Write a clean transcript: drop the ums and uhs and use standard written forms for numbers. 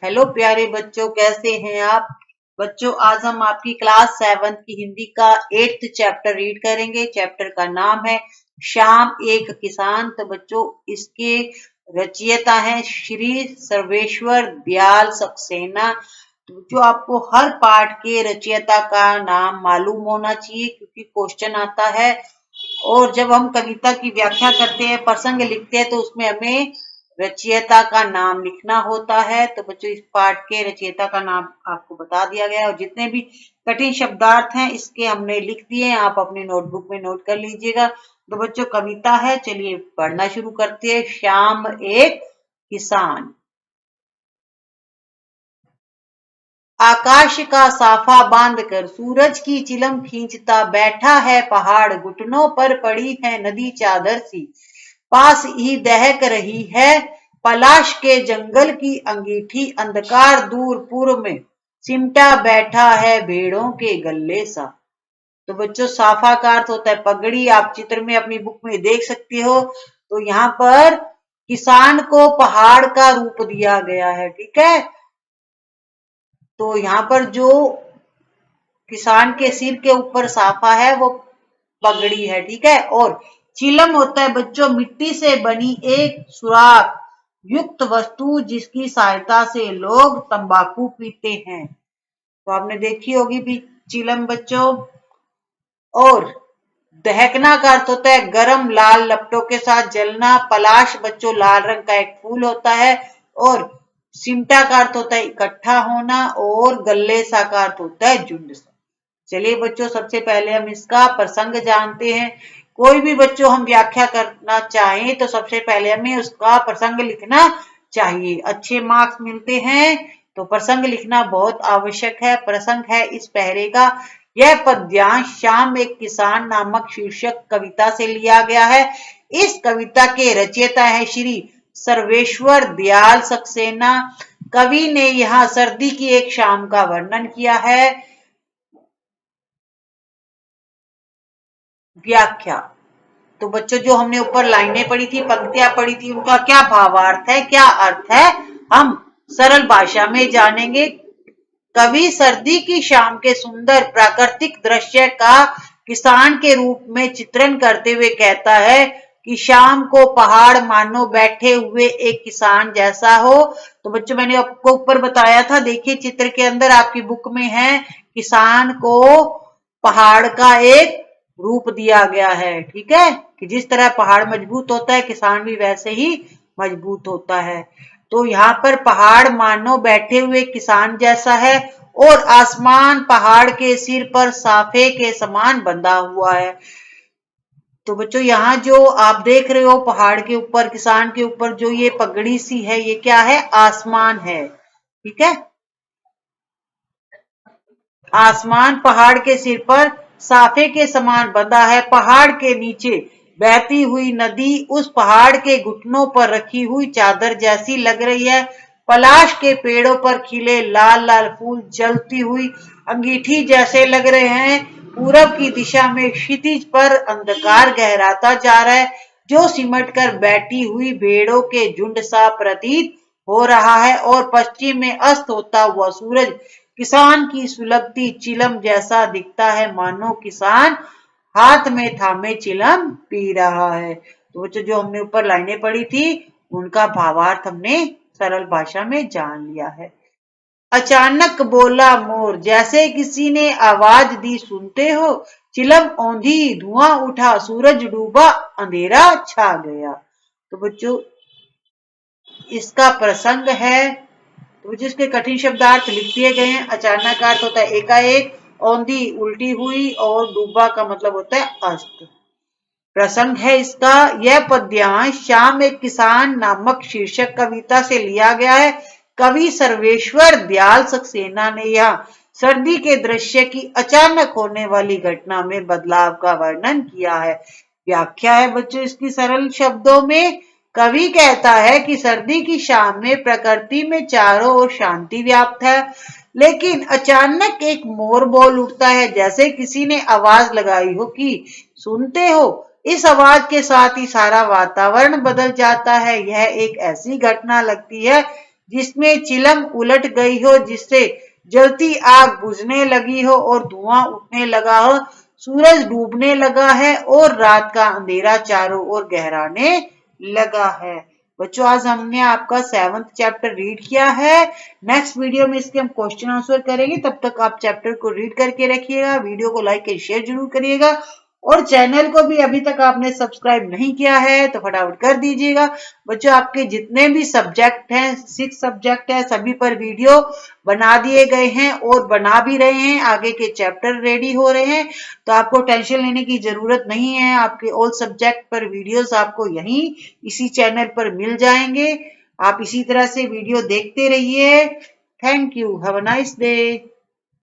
Hello प्यारे बच्चों, कैसे हैं आप बच्चों। आज हम आपकी क्लास 7 की हिंदी का 8th चैप्टर रीड करेंगे। चैप्टर का नाम है श्याम एक किसान। तो बच्चों, इसके रचयिता हैं श्री सर्वेश्वर दयाल सक्सेना। तो जो आपको हर पाठ के रचयिता का नाम मालूम होना चाहिए, क्योंकि क्वेश्चन आता है। और जब हम कविता की व्याख्या करते हैं, प्रसंग लिखते हैं, तो उसमें हमें रचयिता का नाम लिखना होता है। तो बच्चों, इस पाठ के रचयिता का नाम आपको बता दिया गया है, और जितने भी कठिन शब्दार्थ हैं इसके हमने लिख दिए हैं, आप अपनी नोटबुक में नोट कर लीजिएगा। तो बच्चों, कविता है, चलिए पढ़ना शुरू करते हैं। श्याम एक किसान। आकाश का साफा बांध कर सूरज की चिलम खींचता बैठा है पहाड़, घुटनों पर पड़ी है नदी चादर सी, पास ही दहक रही है पलाश के जंगल की अंगीठी, अंधकार दूर पूर्व में सिमटा बैठा है भेड़ों के गल्ले सा। तो बच्चों, साफा का अर्थ होता है पगड़ी। आप चित्र में अपनी बुक में देख सकते हो। तो यहाँ पर किसान को पहाड़ का रूप दिया गया है, ठीक है। तो यहाँ पर जो किसान के सिर के ऊपर साफा है वो पगड़ी है, ठीक है। और चिलम होता है बच्चों मिट्टी से बनी एक सुराख युक्त वस्तु, जिसकी सहायता से लोग तंबाकू पीते हैं। तो आपने देखी होगी भी चिलम बच्चों। और दहकना का अर्थ होता है गरम लाल लपटों के साथ जलना। पलाश बच्चों लाल रंग का एक फूल होता है। और सिमटा का अर्थ होता है इकट्ठा होना। और गल्ले सा का अर्थ होता है झुंड सा। चलिए बच्चों, सबसे पहले हम इसका प्रसंग जानते हैं। कोई भी बच्चों हम व्याख्या करना चाहें तो सबसे पहले हमें उसका प्रसंग लिखना चाहिए, अच्छे मार्क्स मिलते हैं। तो प्रसंग लिखना बहुत आवश्यक है। प्रसंग है इस पहरे का, यह पद्यांश श्याम एक किसान नामक शीर्षक कविता से लिया गया है। इस कविता के रचयिता है श्री सर्वेश्वर दयाल सक्सेना। कवि ने यहाँ सर्दी की एक शाम का वर्णन किया है। व्याख्या। तो बच्चों, जो हमने ऊपर लाइनें पढ़ी थी, पंक्तियां पढ़ी थी, उनका क्या भावार्थ है, क्या अर्थ है, हम सरल भाषा में जानेंगे। कवि सर्दी की शाम के सुंदर प्राकृतिक दृश्य का किसान के रूप में चित्रण करते हुए कहता है कि शाम को पहाड़ मानो बैठे हुए एक किसान जैसा हो। तो बच्चों, मैंने आपको ऊपर बताया था, देखिए चित्र के अंदर आपकी बुक में है, किसान को पहाड़ का एक रूप दिया गया है, ठीक है। कि जिस तरह पहाड़ मजबूत होता है, किसान भी वैसे ही मजबूत होता है। तो यहाँ पर पहाड़ मानो बैठे हुए किसान जैसा है, और आसमान पहाड़ के सिर पर साफे के समान बंधा हुआ है। तो बच्चों, यहाँ जो आप देख रहे हो पहाड़ के ऊपर, किसान के ऊपर जो ये पगड़ी सी है, ये क्या है, आसमान है, ठीक है। आसमान पहाड़ के सिर पर साफे के समान बंधा है। पहाड़ के नीचे बहती हुई नदी उस पहाड़ के घुटनों पर रखी हुई चादर जैसी लग रही है। पलाश के पेड़ों पर खिले लाल लाल फूल जलती हुई अंगीठी जैसे लग रहे हैं। पूरब की दिशा में क्षितिज पर अंधकार गहराता जा रहा है, जो सिमट कर बैठी हुई भेड़ों के झुंड सा प्रतीत हो रहा है। और पश्चिम में अस्त होता हुआ सूरज किसान की सुलगती चिलम जैसा दिखता है, मानो किसान हाथ में थामे चिलम पी रहा है। तो बच्चों, जो हमने ऊपर लाइनें पढ़ी थी, उनका भावार्थ हमने सरल भाषा में जान लिया है। अचानक बोला मोर, जैसे किसी ने आवाज दी, सुनते हो। चिलम औंधी, धुआं उठा, सूरज डूबा, अंधेरा छा गया। तो बच्चों, इसका प्रसंग है। तो जिसके कठिन शब्दार्थ लिख दिए गए हैं। अचानक का अर्थ होता है एकाएक, औंधी उल्टी हुई, और डूबा का मतलब होता है अस्त। प्रसंग है इसका, यह पद्यांश श्याम एक किसान नामक शीर्षक कविता से लिया गया है। कवि सर्वेश्वर दयाल सक्सेना ने यहाँ सर्दी के दृश्य की अचानक होने वाली घटना में बदलाव का वर्णन किया है। व्याख्या है बच्चों इसकी सरल शब्दों में। कवि कहता है कि सर्दी की शाम में प्रकृति में चारों ओर शांति व्याप्त है, लेकिन अचानक एक मोर बोल उठता है, जैसे किसी ने आवाज लगाई हो कि सुनते हो। इस आवाज के साथ ही सारा वातावरण बदल जाता है। यह एक ऐसी घटना लगती है जिसमें चिलम उलट गई हो, जिससे जलती आग बुझने लगी हो और धुआं उठने लगा हो, सूरज डूबने लगा है और रात का अंधेरा चारों ओर गहराने लगा है। बच्चों, आज हमने आपका 7th चैप्टर रीड किया है। नेक्स्ट वीडियो में इसके हम क्वेश्चन आंसर करेंगे। तब तक आप चैप्टर को रीड करके रखिएगा, वीडियो को लाइक एंड शेयर जरूर करिएगा और चैनल को भी अभी तक आपने सब्सक्राइब नहीं किया है तो फटाफट कर दीजिएगा। बच्चों, आपके जितने भी सब्जेक्ट हैं, 6 सब्जेक्ट है, सभी पर वीडियो बना दिए गए हैं और बना भी रहे हैं। आगे के चैप्टर रेडी हो रहे हैं, तो आपको टेंशन लेने की जरूरत नहीं है। आपके ऑल सब्जेक्ट पर वीडियोस आपको यहीं इसी चैनल पर मिल जाएंगे। आप इसी तरह से वीडियो देखते रहिए। Thank you. Have a nice day.